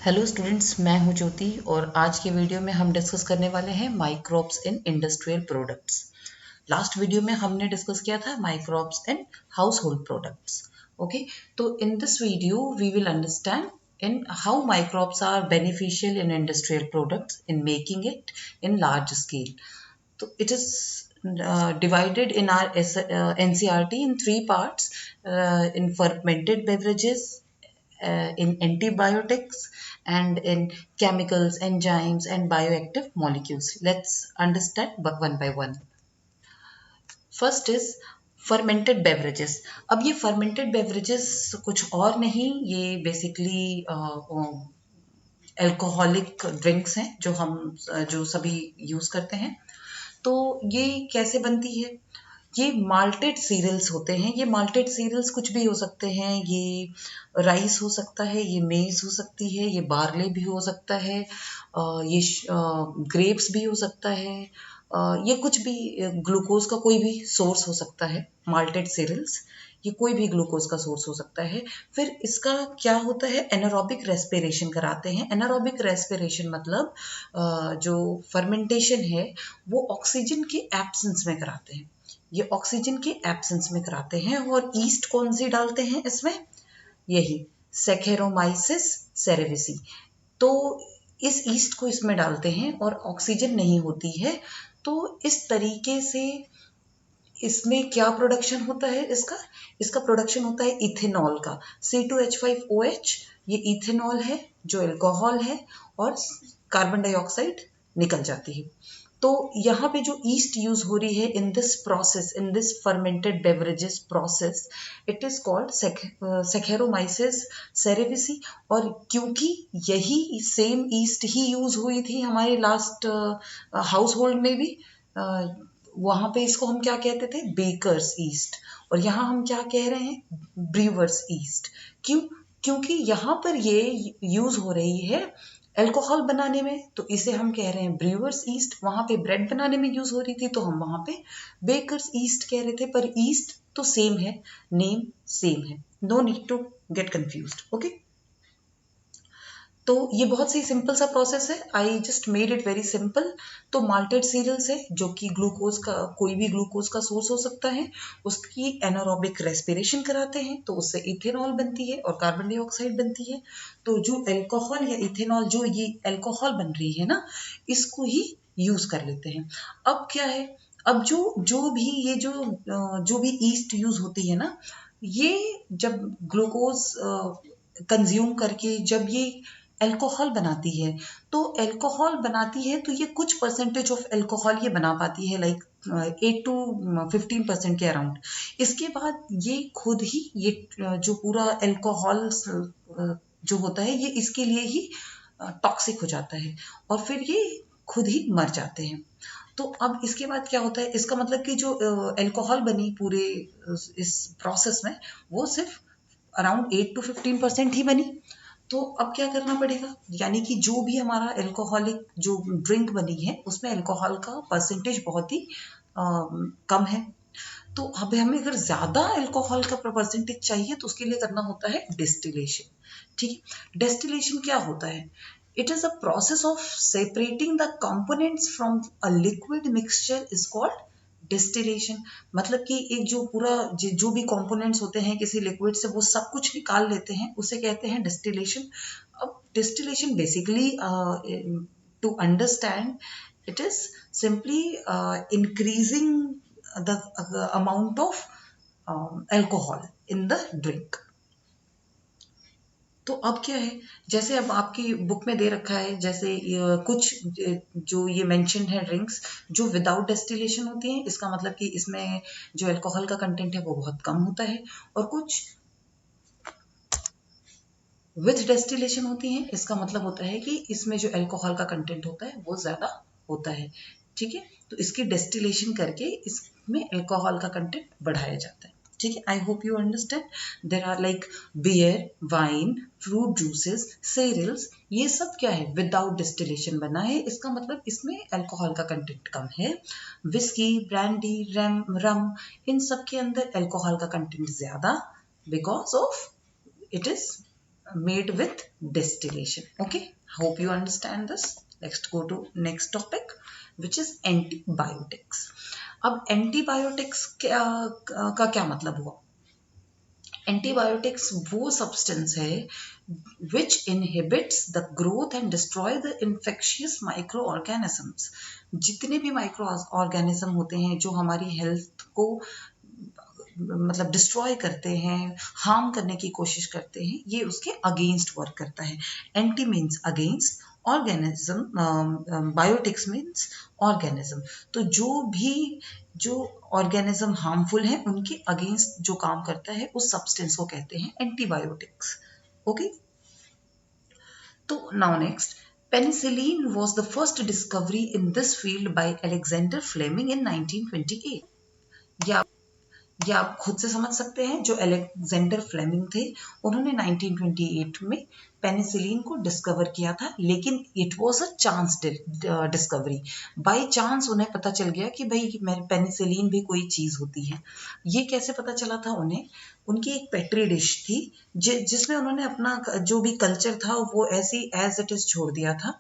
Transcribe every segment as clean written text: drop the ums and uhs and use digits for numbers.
Hello students, मैं हूं ज्योति और आज के वीडियो में हम डिस्कस करने वाले हैं microbes in industrial products. Last video में हमने डिस्कस किया था microbes in household products. Okay, तो in this video we will understand in how microbes are beneficial in industrial products in making it in large scale. So it is divided in our NCERT in three parts, in fermented beverages, in antibiotics, and in chemicals, enzymes, and bioactive molecules. Let's understand one by one. First is fermented beverages. अब ये fermented beverages कुछ और नहीं, ये basically alcoholic drinks हैं जो सभी use करते हैं। तो ये कैसे बनती है? ये माल्टेड सीरियल्स होते हैं। ये माल्टेड सीरियल्स कुछ भी हो सकते हैं। ये राइस हो सकता है, ये मेज हो सकती है, ये बार्ले भी हो सकता है, ये ग्रेप्स भी हो सकता है, ये कुछ भी ग्लूकोज का कोई भी सोर्स हो सकता है। माल्टेड सीरियल्स ये कोई भी ग्लूकोज का सोर्स हो सकता है। फिर इसका क्या होता है, एनारोबिक रेस्पिरेशन कराते हैं। एनारोबिक रेस्पिरेशन मतलब जो फर्मेंटेशन है वो ऑक्सीजन के एब्सेंस में कराते हैं। ये ऑक्सीजन के एब्सेंस में कराते हैं। और ईस्ट कौन सी डालते हैं इसमें? यही सेखेरोमाइसिस सेरेविसी। तो इस ईस्ट को इसमें डालते हैं और ऑक्सीजन नहीं होती है। तो इस तरीके से इसमें क्या प्रोडक्शन होता है? इसका प्रोडक्शन होता है इथेनॉल का, C2H5OH। ये इथेनॉल है जो अल्कोहल है, और कार्बन डाइऑक्साइड निकल जाती है। तो यहाँ पे जो ईस्ट यूज हो रही है in this process, in this fermented beverages process, it is called Saccharomyces cerevisiae. और क्योंकि यही सेम ईस्ट ही यूज हुई थी हमारे लास्ट हाउस होल्ड में भी, वहां पे इसको हम क्या कहते थे? Bakers yeast. और यहाँ हम क्या कह रहे हैं? Brewers yeast. क्यों? क्योंकि यहाँ पर ये यूज हो रही है अल्कोहल बनाने में, तो इसे हम कह रहे हैं ब्रीवर्स ईस्ट। वहां पे ब्रेड बनाने में यूज हो रही थी तो हम वहां पे बेकर्स ईस्ट कह रहे थे। पर ईस्ट तो सेम है, नेम सेम है। No need to get confused. Okay, तो ये बहुत ही सिंपल सा प्रोसेस है। I just made it very simple. तो माल्टेड सीरियल्स है जो कि ग्लूकोज का, कोई भी ग्लूकोज का सोर्स हो सकता है, उसकी एनारोबिक रेस्पिरेशन कराते हैं तो उससे इथेनॉल बनती है और कार्बन डाइऑक्साइड बनती है। तो जो अल्कोहल या इथेनॉल, जो ये अल्कोहल बन रही है ना, इसको ही यूज कर लेते हैं। अब क्या है, अब जो भी ये जो भी ईस्ट यूज होती है ना, ये जब ग्लूकोज कंज्यूम करके जब ये अल्कोहल बनाती है, तो अल्कोहल बनाती है तो ये कुछ परसेंटेज ऑफ अल्कोहल ये बना पाती है, लाइक 8 to 15% के अराउंड। इसके बाद ये खुद ही ये जो पूरा अल्कोहल जो होता है, ये इसके लिए ही टॉक्सिक हो जाता है और फिर ये खुद ही मर जाते हैं। तो अब इसके बाद क्या होता है, इसका मतलब कि जो अल्कोहल बनी पूरे इस प्रोसेस में, वो सिर्फ अराउंड 8 to 15% ही बनी। तो अब क्या करना पड़ेगा, यानी कि जो भी हमारा अल्कोहलिक जो ड्रिंक बनी है उसमें अल्कोहल का परसेंटेज बहुत ही कम है। तो अब हमें अगर ज्यादा अल्कोहल का परसेंटेज चाहिए तो उसके लिए करना होता है डिस्टिलेशन। ठीक है, डिस्टिलेशन क्या होता है? It is a process of separating the components from a liquid mixture is called distillation. मतलब कि एक जो पूरा जो भी कंपोनेंट्स होते हैं किसी लिक्विड से, वो सब कुछ निकाल लेते हैं, उसे कहते हैं डिस्टिलेशन। अब distillation basically to understand, it is simply increasing the amount of alcohol in the drink। तो अब क्या है, जैसे अब आपकी बुक में दे रखा है, जैसे कुछ जो ये मेंशन है ड्रिंक्स जो विदाउट डेस्टिलेशन होती हैं, इसका मतलब कि इसमें जो अल्कोहल का कंटेंट है वो बहुत कम होता है, और कुछ विथ डेस्टिलेशन होती हैं, इसका मतलब होता है कि इसमें जो अल्कोहल का कंटेंट होता है वो ज्यादा होता है। ठीक है, तो इसकी डेस्टिलेशन करके इसमें अल्कोहल का कंटेंट बढ़ाया जाता है। ठीक है, I hope you understand. There are like beer, wine, fruit juices, cereals, ये सब क्या है? विदाउट डिस्टिलेशन बना है, इसका मतलब इसमें अल्कोहल का कंटेंट कम है। विस्की, ब्रांडी, रम, इन सब के अंदर अल्कोहल का कंटेंट ज्यादा, because of it is made with distillation. Okay, hope you understand this. Let's go to next topic, which is antibiotics. अब एंटीबायोटिक्स का क्या मतलब हुआ? एंटीबायोटिक्स वो सब्सटेंस है which inhibits the growth and destroy the infectious microorganisms. जितने भी micro organism होते हैं जो हमारी हेल्थ को मतलब डिस्ट्रॉय करते हैं, हार्म करने की कोशिश करते हैं, ये उसके अगेंस्ट वर्क करता है. Anti means against, organism, biotics means organism. तो जो ऑर्गेनिज्म हार्मफुल है उनके अगेंस्ट जो काम करता है उस सब्सटेंस को कहते हैं एंटीबायोटिक्स. ओके, तो now next, penicillin was the first discovery in this field by Alexander Fleming in 1928. या आप खुद से समझ सकते हैं, जो अलेक्जेंडर फ्लेमिंग थे उन्होंने 1928 में पेनिसिलिन को डिस्कवर किया था, लेकिन it was a chance discovery. By chance उन्हें पता चल गया कि भाई पेनिसिलिन भी कोई चीज़ होती है. ये कैसे पता चला था उन्हें? उनकी एक पेट्री डिश थी जिसमें उन्होंने अपना जो भी कल्चर था वो ऐसी एज इट इज छोड़ दिया था.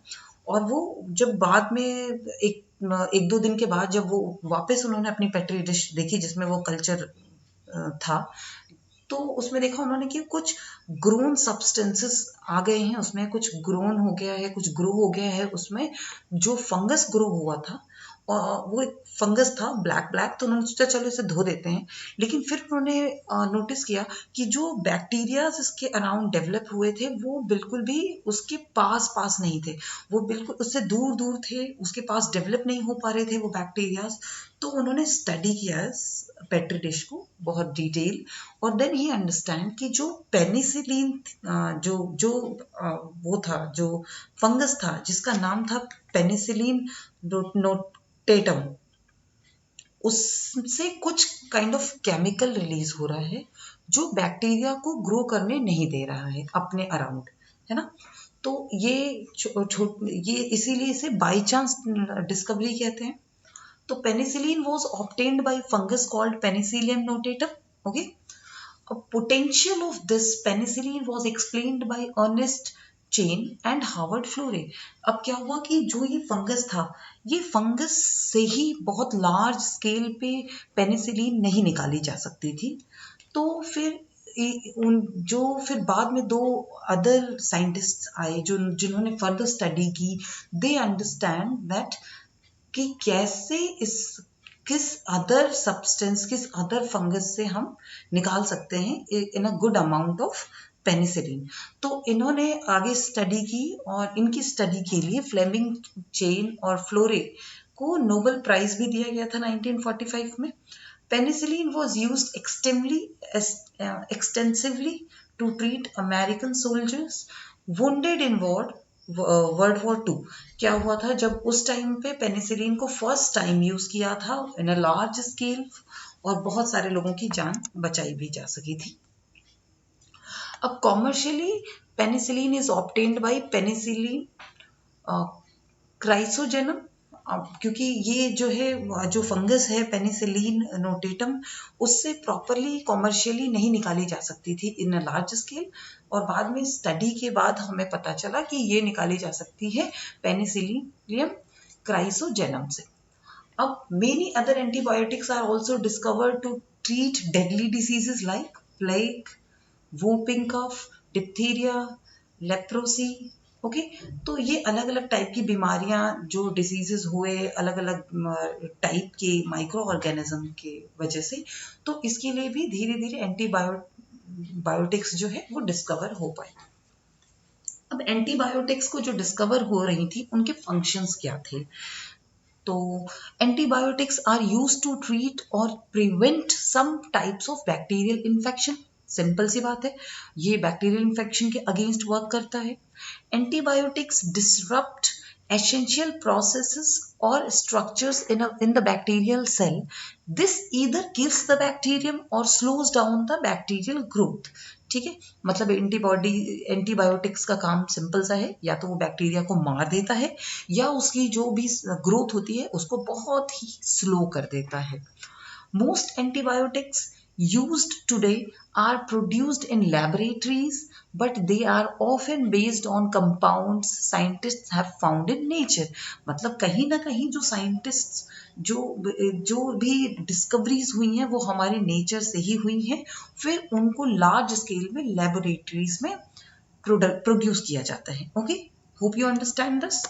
और वो जब बाद में एक दो दिन के बाद जब वो वापस उन्होंने अपनी पेट्री डिश देखी जिसमें वो कल्चर था, तो उसमें देखा उन्होंने कि कुछ ग्रोन सब्सटेंसेस आ गए हैं, उसमें कुछ ग्रोन हो गया है, कुछ ग्रो हो गया है उसमें. जो फंगस ग्रो हुआ था और वो एक फंगस था ब्लैक, तो उन्होंने सोचा चलो इसे धो देते हैं. लेकिन फिर उन्होंने नोटिस किया कि जो बैक्टीरियाज इसके अराउंड डेवलप हुए थे वो बिल्कुल भी उसके पास नहीं थे, वो बिल्कुल उससे दूर थे, उसके पास डेवलप नहीं हो पा रहे थे वो बैक्टीरियाज. तो उन्होंने स्टडी किया पेट्री डिश को बहुत डिटेल, और देन ही अंडरस्टैंड कि जो पेनिसिलिन वो था, जो फंगस था जिसका नाम था पेनिसिलिन नोटेटम, उससे कुछ काइंड ऑफ केमिकल रिलीज हो रहा है जो बैक्टीरिया को ग्रो करने नहीं दे रहा है अपने अराउंड, है ना. तो ये इसीलिए इसे बाय चांस डिस्कवरी कहते हैं. तो penicillin was obtained by fungus called Penicillium notatum. Okay, a potential of this penicillin was explained by Ernest Chain and Howard Florey. अब क्या हुआ कि जो ये फंगस था, ये फंगस से ही बहुत लार्ज स्केल पे पेनिसिलिन नहीं निकाली जा सकती थी. तो फिर फिर बाद में दो अदर साइंटिस्ट आए जिन्होंने फर्दर स्टडी की. दे अंडरस्टैंड दैट कि कैसे किस अदर सब्सटेंस, किस अदर फंगस से हम निकाल सकते हैं in a good amount of penicillin. तो इन्होंने आगे स्टडी की और इनकी स्टडी के लिए फ्लेमिंग, चेन और फ्लोरे को नोबेल प्राइज भी दिया गया था 1945 में. Penicillin was used extensively to treat American soldiers wounded in world war 2. क्या हुआ था जब उस टाइम पे पेनिसिलिन को फर्स्ट टाइम यूज किया था इन अ लार्ज स्केल, और बहुत सारे लोगों की जान बचाई भी जा सकी थी. अब commercially penicillin is obtained by penicillin chrysogenum, क्योंकि ये जो फंगस है पेनिसिलिन नोटेटम, उससे प्रॉपरली कॉमर्शियली नहीं निकाली जा सकती थी इन अ लार्ज स्केल. और बाद में स्टडी के बाद हमें पता चला कि ये निकाली जा सकती है पेनिसिलियम क्राइसोजेनम से. अब many other antibiotics are also discovered to treat deadly diseases like plague, whooping cough, diphtheria, leprosy. Okay, तो ये अलग अलग टाइप की बीमारियां जो डिसीजेस हुए अलग अलग टाइप के माइक्रो ऑर्गेनिज्म के वजह से, तो इसके लिए भी धीरे धीरे एंटीबायोटिक्स जो है वो डिस्कवर हो पाए. अब एंटीबायोटिक्स को जो डिस्कवर हो रही थी उनके फंक्शंस क्या थे? तो antibiotics are used to treat और prevent some types of bacterial infection. Simple सी बात है, ये बैक्टीरियल इन्फेक्शन के अगेंस्ट वर्क करता है. Antibiotics disrupt essential processes or structures in the bacterial cell. This either kills the bacterium or slows down the bacterial growth. ठीक है, मतलब एंटीबायोटिक्स का काम सिंपल सा है, या तो वो बैक्टीरिया को मार देता है या उसकी जो भी ग्रोथ होती है उसको बहुत ही स्लो कर देता है. Most antibiotics used today are produced in laboratories, but they are often based on compounds scientists have found in nature. मतलब कहीं ना कहीं जो साइंटिस्ट्स जो भी डिस्कवरीज हुई हैं वो हमारे नेचर से ही हुई हैं, फिर उनको लार्ज स्केल में लेबोरेटरीज में प्रोड्यूस किया जाता है. Okay, hope you understand this.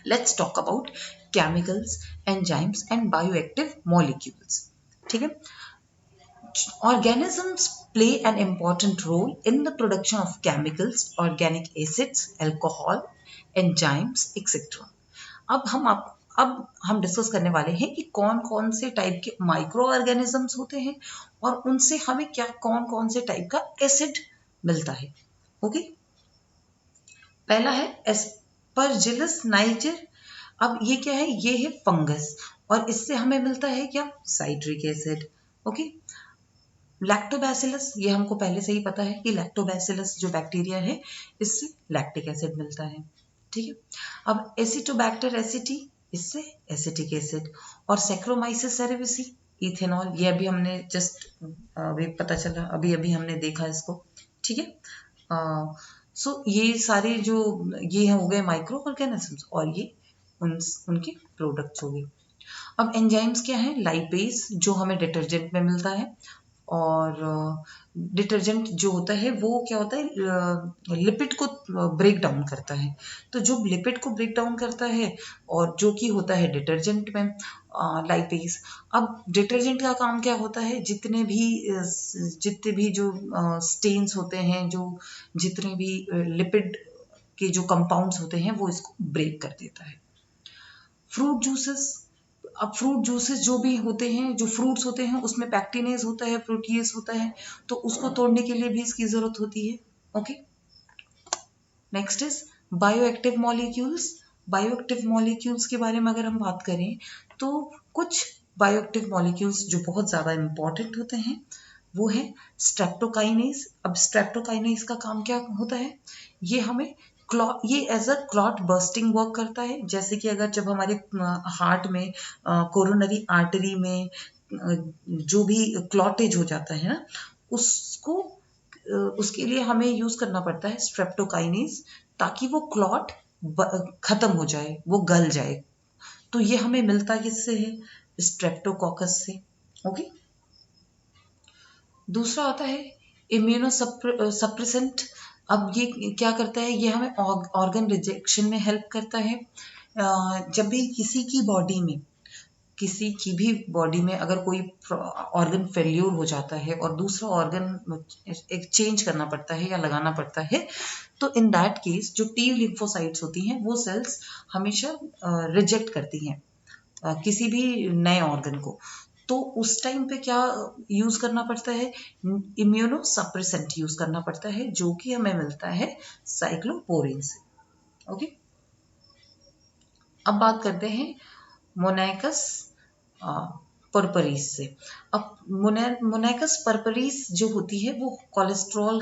Let's talk about chemicals, enzymes and bioactive molecules. ठीक है. Organisms play an important role in the production of chemicals, organic acids, alcohol, enzymes, etc. अब हम discuss करने वाले हैं कि कौन कौन से टाइप के माइक्रो ऑर्गेनिजम्स होते हैं और उनसे हमें क्या कौन कौन से टाइप का एसिड मिलता है. ओके, पहला है एस्परजिलस नाइजर. अब ये क्या है? ये है फंगस और इससे हमें मिलता है क्या? Citric acid. ओके. लैक्टोबैसिलस, ये हमको पहले से ही पता है कि लैक्टोबैसिलस जो बैक्टीरिया है इससे लैक्टिक एसिड मिलता है. ठीक है. अब एसिटोबैक्टर एसिटी, इससे एसिटिक एसिड. और सैक्रोमाइसिस सेरेविसी, इथेनॉल, ये अभी हमने जस्ट अभी पता चला, अभी अभी हमने देखा इसको. ठीक है. सो ये सारे जो ये हो गए माइक्रो ऑर्गेनिजम्स और ये उनके प्रोडक्ट्स हो गए. अब एंजाइम्स क्या है? लाइपेज, जो हमें डिटर्जेंट में मिलता है. और डिटर्जेंट जो होता है वो क्या होता है? लिपिड को ब्रेक डाउन करता है. तो जो लिपिड को ब्रेक डाउन करता है और जो कि होता है डिटर्जेंट में लाइपेज. अब डिटर्जेंट का काम क्या होता है? जितने भी जो स्टेन्स होते हैं, जो जितने भी लिपिड के जो कंपाउंड्स होते हैं वो इसको ब्रेक कर देता है. Fruit juices. अब फ्रूट जूसेस जो भी होते हैं, जो फ्रूट्स होते हैं उसमें पैक्टिनेज होता है, प्रोटीएज होता है, तो उसको तोड़ने के लिए भी इसकी जरूरत होती है. Okay. Next is bioactive molecules. Bioactive molecules के बारे में अगर हम बात करें तो कुछ बायोएक्टिव मॉलिक्यूल्स जो बहुत ज़्यादा इंपॉर्टेंट होते हैं वो है स्ट्रेप्टोकाइनेज. अब स्ट्रेप्टोकाइनेज का काम क्या होता है? ये हमें ये as a clot bursting work करता है. जैसे कि अगर जब हमारे हार्ट में कोरोनरी आर्टरी में जो भी क्लॉटेज हो जाता है ना, उसको उसके लिए हमें यूज करना पड़ता है स्ट्रेप्टोकाइनेज, ताकि वो क्लॉट खत्म हो जाए, वो गल जाए. तो ये हमें मिलता किससे है? स्ट्रेप्टोकोकस से. ओके. दूसरा आता है इम्यूनो सप्रेसेंट. अब ये क्या करता है? ये हमें ऑर्गन रिजेक्शन में हेल्प करता है. जब भी किसी की भी बॉडी में अगर कोई ऑर्गन फेल्यूर हो जाता है और दूसरा ऑर्गन एक्सचेंज करना पड़ता है या लगाना पड़ता है, तो इन दैट केस जो टी लिम्फोसाइट्स होती हैं वो सेल्स हमेशा रिजेक्ट करती हैं किसी भी नए ऑर्गन को. तो उस टाइम पे क्या यूज करना पड़ता है? इम्यूनो सप्रेसेंट यूज करना पड़ता है, जो कि हमें मिलता है साइक्लोपोरिन से. ओके. अब बात करते हैं मोनाइकस परपरीज से. अब मोनाइकस परपरीज जो होती है वो कोलेस्ट्रॉल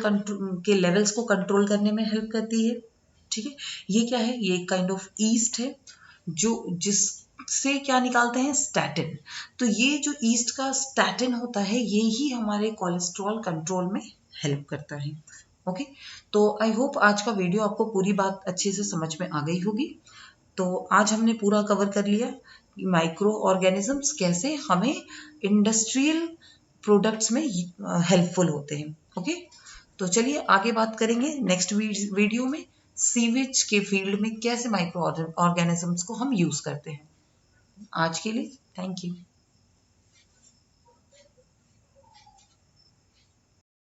के लेवल्स को कंट्रोल करने में हेल्प करती है. ठीक है. ये क्या है? ये काइंड ऑफ ईस्ट है जो जिससे क्या निकालते हैं? स्टैटिन. तो ये जो ईस्ट का स्टैटिन होता है ये ही हमारे कोलेस्ट्रॉल कंट्रोल में हेल्प करता है. ओके. तो आई होप आज का वीडियो आपको पूरी बात अच्छे से समझ में आ गई होगी. तो आज हमने पूरा कवर कर लिया कि माइक्रो ऑर्गेनिजम्स कैसे हमें इंडस्ट्रियल प्रोडक्ट्स में हेल्पफुल होते हैं. ओके. तो चलिए आगे बात करेंगे नेक्स्ट वीडियो में सीवेज के फील्ड में कैसे माइक्रो ऑर्गेनिजम्स को हम यूज करते हैं. आज के लिए थैंक यू.